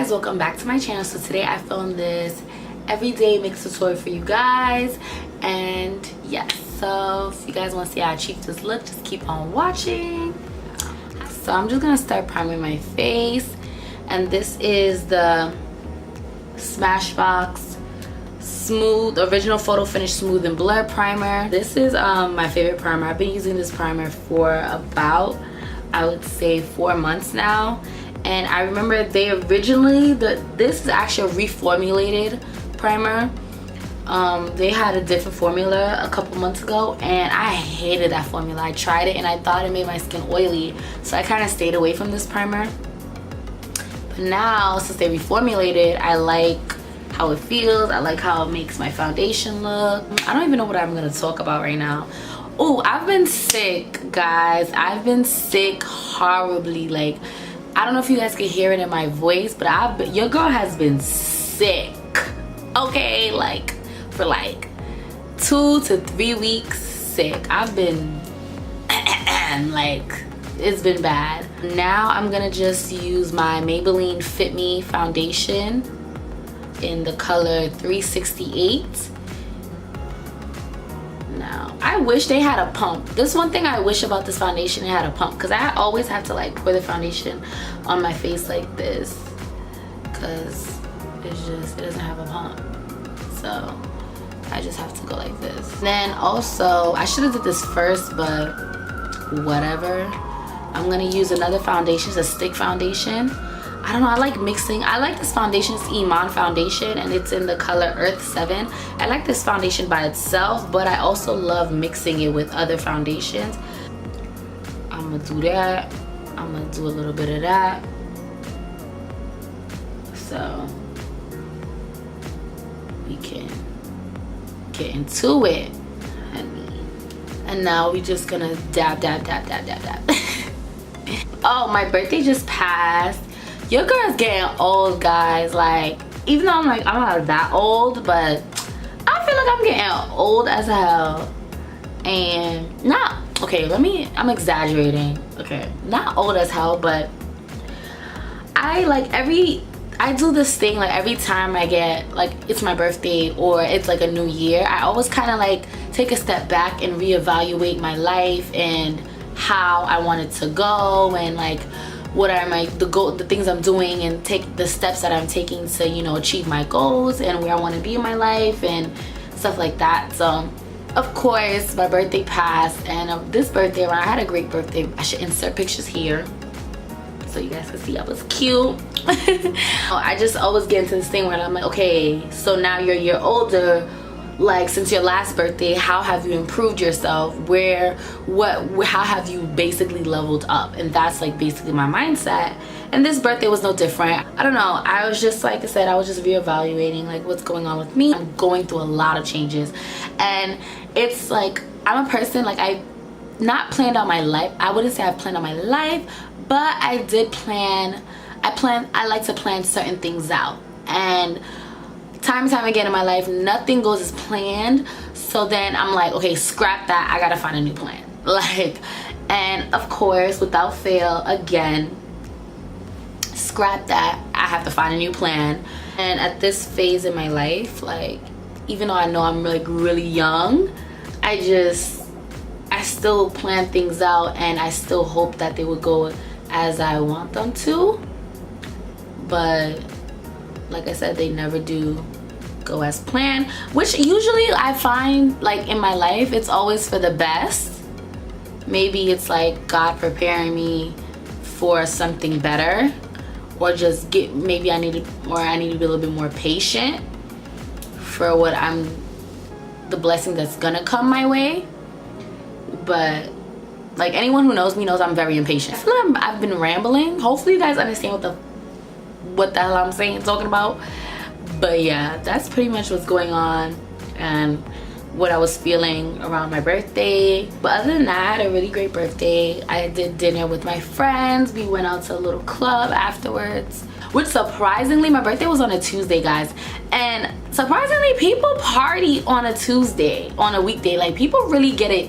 guys, welcome back to my channel. So today I filmed this everyday mix tutorial for you guys, and yes, so if you guys want to see how cheap this look, just keep on watching. So I'm just gonna start priming my face, and this is the Smashbox Smooth Original Photo Finish Smooth and Blur Primer. This is my favorite primer. I've been using this primer for about, I would say, 4 months now. And I remember they originally, this is actually a reformulated primer. They had a different formula a couple months ago, and I hated that formula. I tried it and I thought it made my skin oily, so I kind of stayed away from this primer. But now, since they reformulated, I like how it feels. I like how it makes my foundation look. I don't even know what I'm gonna talk about right now. Oh, I've been sick, guys. I've been sick horribly. Like, I don't know if you guys can hear it in my voice, but your girl has been sick, okay? Like, for like 2 to 3 weeks sick. I've been like, it's been bad. Now I'm gonna just use my Maybelline Fit Me foundation in the color 368. Now, I wish they had a pump. This one thing I wish about this foundation, it had a pump, because I always have to like pour the foundation on my face like this, because it doesn't have a pump. So I just have to go like this. Then also, I should have did this first, but whatever. I'm gonna use another foundation. It's a stick foundation. I don't know, I like mixing. I like this foundation. It's Iman foundation, and it's in the color Earth 7. I like this foundation by itself, but I also love mixing it with other foundations. I'm gonna do that. I'm gonna do a little bit of that. So we can get into it. And now we just gonna dab, dab, dab, dab, dab, dab. Oh, my birthday just passed. Your girl's getting old, guys. Like, even though I'm not that old, but I feel like I'm getting old as hell. And not, okay, I'm exaggerating. Okay, not old as hell, but I do this thing like every time I get, like, it's my birthday or it's like a new year, I always kind of like take a step back and reevaluate my life and how I want it to go, and like what are the things I'm doing, and take the steps that I'm taking to, you know, achieve my goals and where I want to be in my life and stuff like that. So of course my birthday passed, and this birthday I had a great birthday. I should insert pictures here so you guys can see I was cute. I just always get into this thing where I'm like, okay, so now you're a year older, like since your last birthday, how have you improved yourself? How have you basically leveled up? And that's like basically my mindset. And this birthday was no different. I don't know, I was just, like I said, I was just reevaluating like what's going on with me. I'm going through a lot of changes, and it's like, I'm a person, like, I not planned out my life. I wouldn't say I planned out my life, but I did plan. I like to plan certain things out, and time and time again in my life, nothing goes as planned. So then I'm like, okay, scrap that. I gotta find a new plan. Like, and of course, without fail, again, scrap that. I have to find a new plan. And at this phase in my life, like, even though I know I'm like really young, I still plan things out, and I still hope that they would go as I want them to. But like I said, they never do go as planned, which usually I find, like, in my life, it's always for the best. Maybe it's like God preparing me for something better, or just maybe I need to be a little bit more patient for the blessing that's gonna come my way. But like, anyone who knows me knows I'm very impatient. I feel like I've been rambling. Hopefully you guys understand what the hell I'm talking about. But yeah, that's pretty much what's going on and what I was feeling around my birthday. But other than that, I had a really great birthday. I did dinner with my friends. We went out to a little club afterwards, which surprisingly, my birthday was on a Tuesday, guys, and surprisingly, people party on a Tuesday, on a weekday. Like, people really get it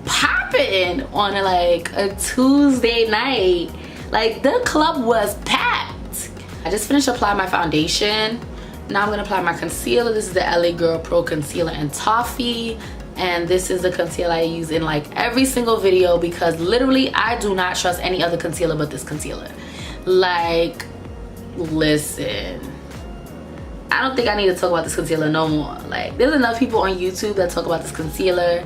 popping on like a Tuesday night. Like, the club was packed. I just finished applying my foundation. Now I'm gonna apply my concealer. This is the LA Girl Pro Concealer in Toffee. And this is the concealer I use in like every single video, because literally I do not trust any other concealer but this concealer. Like, listen, I don't think I need to talk about this concealer no more. Like, there's enough people on YouTube that talk about this concealer,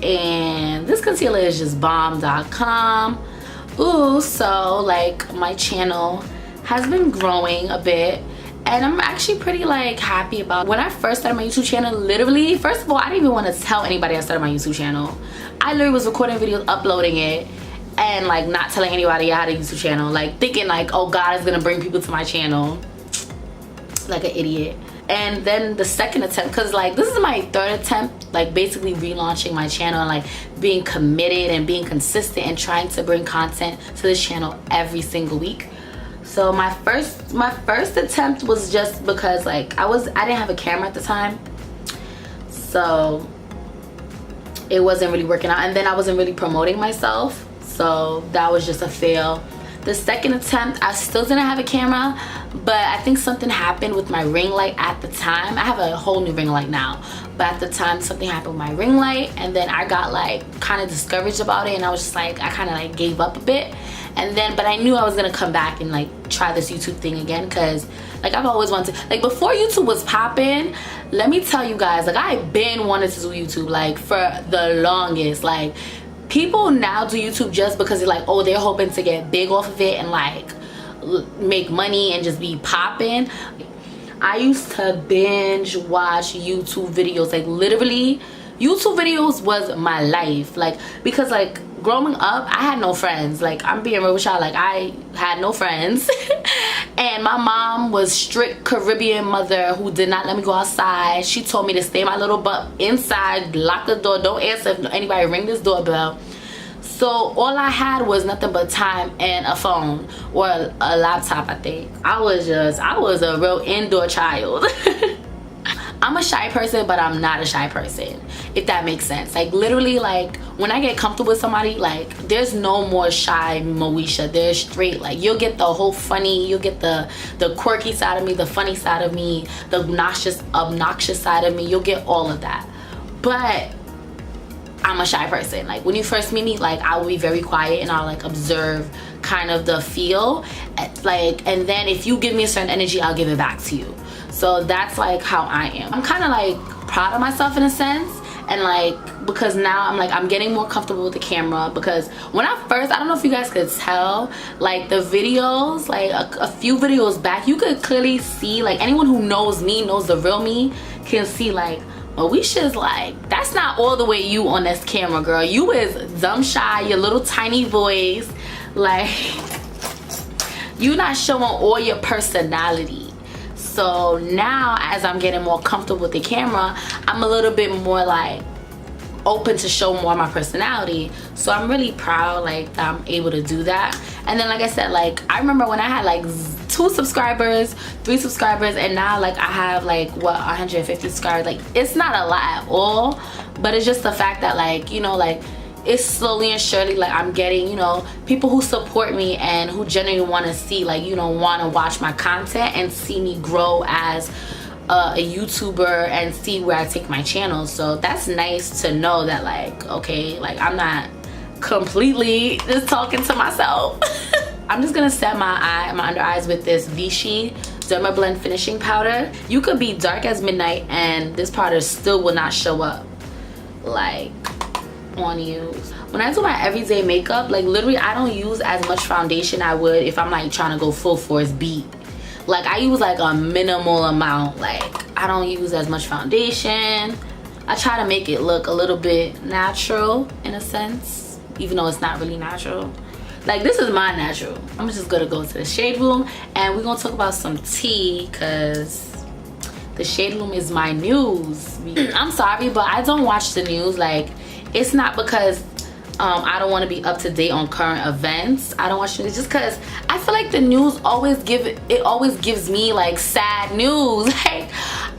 and this concealer is just bomb.com. Ooh, so like my channel has been growing a bit, and I'm actually pretty like happy about it. When I first started my YouTube channel, literally, first of all, I didn't even want to tell anybody I started my YouTube channel. I literally was recording videos, uploading it, and like not telling anybody I had a YouTube channel, like thinking like, oh, God is gonna bring people to my channel, like an idiot. And then the second attempt, because like this is my third attempt, like basically relaunching my channel and like being committed and being consistent and trying to bring content to this channel every single week. So my first attempt was just because like I didn't have a camera at the time, so it wasn't really working out, and then I wasn't really promoting myself, so that was just a fail. The second attempt, I still didn't have a camera, but I think something happened with my ring light at the time. I have a whole new ring light now, but at the time something happened with my ring light, and then I got like kind of discouraged about it, and I was just like, I kind of like gave up a bit. And then, but I knew I was gonna come back and like try this YouTube thing again, because like I've always wanted to, like before YouTube was popping, let me tell you guys, like I've been wanting to do YouTube like for the longest. Like people now do YouTube just because they're like, oh, they're hoping to get big off of it and like make money and just be popping. I used to binge watch YouTube videos, like literally YouTube videos was my life, like because like growing up I had no friends. Like I'm being real with y'all, like I had no friends and my mom was strict Caribbean mother who did not let me go outside. She told me to stay my little butt inside, lock the door, don't answer if anybody ring this doorbell. So all I had was nothing but time and a phone or a laptop. I think I was a real indoor child. I'm a shy person, but I'm not a shy person, if that makes sense. Like literally, like when I get comfortable with somebody, like there's no more shy Moesha. There's straight, like you'll get the whole funny, you'll get the quirky side of me, the funny side of me, the obnoxious side of me. You'll get all of that. But I'm a shy person. Like when you first meet me, like I will be very quiet and I'll like observe kind of the feel, like, and then if you give me a certain energy, I'll give it back to you. So that's like how I am. I'm kind of like proud of myself in a sense, and like because now I'm getting more comfortable with the camera, because when I don't know if you guys could tell, like the videos, like a few videos back, you could clearly see, like anyone who knows me, knows the real me, can see like Moesha's like, that's not all the way you on this camera, girl. You is dumb shy, your little tiny voice, like you're not showing all your personality. So now as I'm getting more comfortable with the camera, I'm a little bit more like open to show more of my personality. So I'm really proud like that I'm able to do that. And then like I said, like I remember when I had like 2 subscribers, 3 subscribers, and now like I have like what, 150 subscribers. Like it's not a lot at all, but it's just the fact that like, you know, like it's slowly and surely like I'm getting, you know, people who support me and who genuinely want to see, like, you know, want to watch my content and see me grow as a YouTuber and see where I take my channel. So that's nice to know that like, okay, like I'm not completely just talking to myself. I'm just gonna set my under eyes with this Vichy Derma Blend finishing powder. You could be dark as midnight and this powder still will not show up like on you. When I do my everyday makeup, like literally I don't use as much foundation I would if I'm like trying to go full force beat. Like I use like a minimal amount. Like I don't use as much foundation. I try to make it look a little bit natural in a sense, even though it's not really natural. Like this is my natural. I'm just gonna go to the shade room and we're gonna talk about some tea, because the shade room is my news. I'm sorry, but I don't watch the news. Like it's not because I don't want to be up to date on current events. I don't watch the news just because I feel like the news always gives me like sad news. Like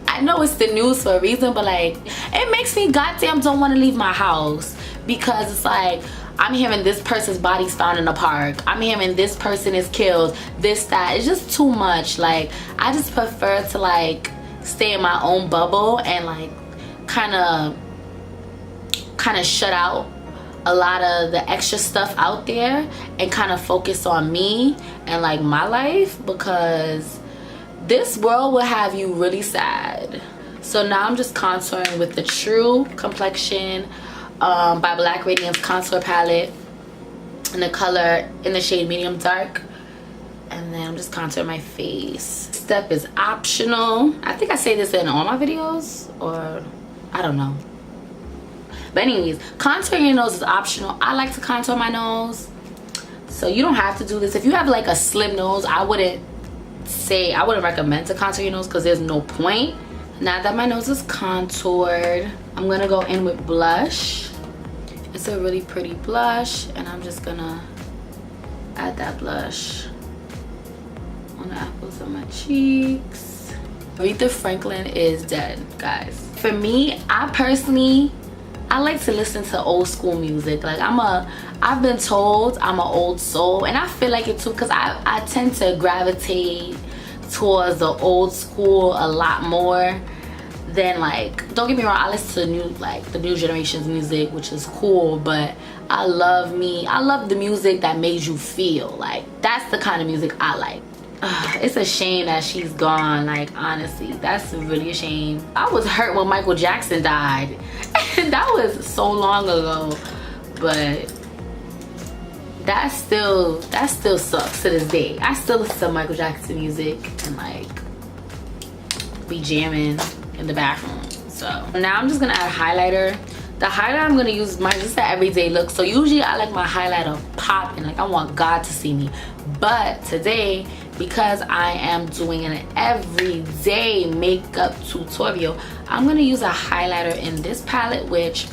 I know it's the news for a reason, but like it makes me goddamn don't want to leave my house, because it's like I'm hearing this person's body's found in a park. I'm hearing this person is killed, this, that. It's just too much. Like, I just prefer to like stay in my own bubble and like kind of shut out a lot of the extra stuff out there and kind of focus on me and like my life, because this world will have you really sad. So now I'm just contouring with the True Complexion by Black Radiance contour palette in the color in the shade medium dark, and then I'm just contouring my face. Step is optional. I think I say this in all my videos, or I don't know. But anyways, contouring your nose is optional. I like to contour my nose, so you don't have to do this. If you have like a slim nose, I wouldn't recommend to contour your nose, because there's no point. Now that my nose is contoured, I'm gonna go in with blush. It's a really pretty blush, and I'm just gonna add that blush on the apples of my cheeks. Aretha Franklin is dead, guys. For me, I like to listen to old school music. Like, I've been told I'm an old soul, and I feel like it too, because I tend to gravitate towards the old school a lot more than, like, don't get me wrong, I listen to the new generation's music, which is cool, but I love the music that made you feel. Like, that's the kind of music I like. It's a shame that she's gone. Like, honestly, that's really a shame. I was hurt when Michael Jackson died. That was so long ago, but that still sucks to this day. I still listen to Michael Jackson music and like be jamming in the bathroom. So now I'm just gonna add highlighter. The highlighter I'm gonna use is just an everyday look. So usually I like my highlighter popping, like I want God to see me. But today, because I am doing an everyday makeup tutorial, I'm gonna use a highlighter in this palette, which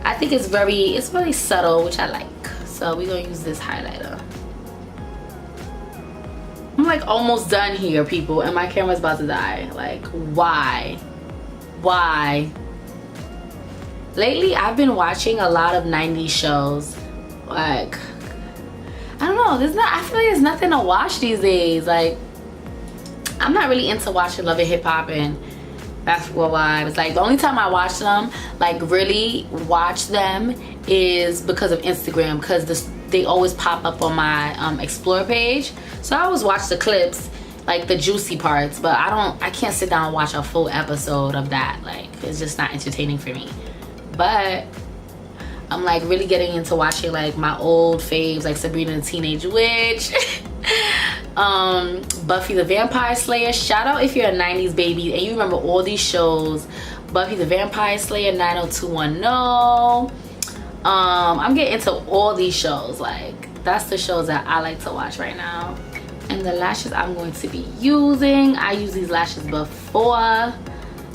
I think is very subtle, which I like. So we're gonna use this highlighter. I'm like almost done here, people, and my camera's about to die. Like, why? Lately, I've been watching a lot of 90s shows. Like, I don't know, I feel like there's nothing to watch these days. Like, I'm not really into watching Love and Hip Hop and Basketball Wives. Like, the only time I watch them, like really watch them, is because of Instagram, because they always pop up on my explore page. So I always watch the clips, like the juicy parts, but I can't sit down and watch a full episode of that. Like, it's just not entertaining for me. But I'm like really getting into watching like my old faves, like Sabrina the Teenage Witch, Buffy the Vampire Slayer. Shout out if you're a 90s baby and you remember all these shows. Buffy the Vampire Slayer, 90210. I'm getting into all these shows. Like, that's the shows that I like to watch right now. And the lashes I'm going to be using, I used these lashes before.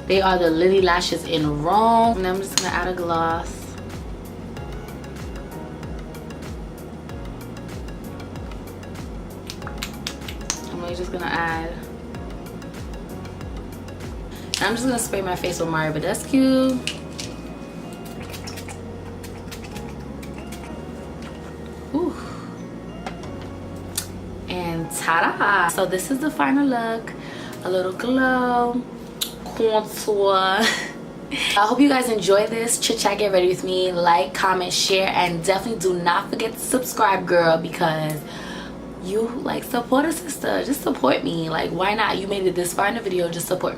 They are the Lily Lashes in Rome. And I'm just gonna add a gloss. I'm just gonna add. I'm just gonna spray my face with Mario Badescu. Ooh. And ta-da! So this is the final look. A little glow, contour. I hope you guys enjoy this chit chat. Get ready with me. Like, comment, share, and definitely do not forget to subscribe, girl, because you like support a sister. Just support me. Like, why not? You made it this far in the video, just support me.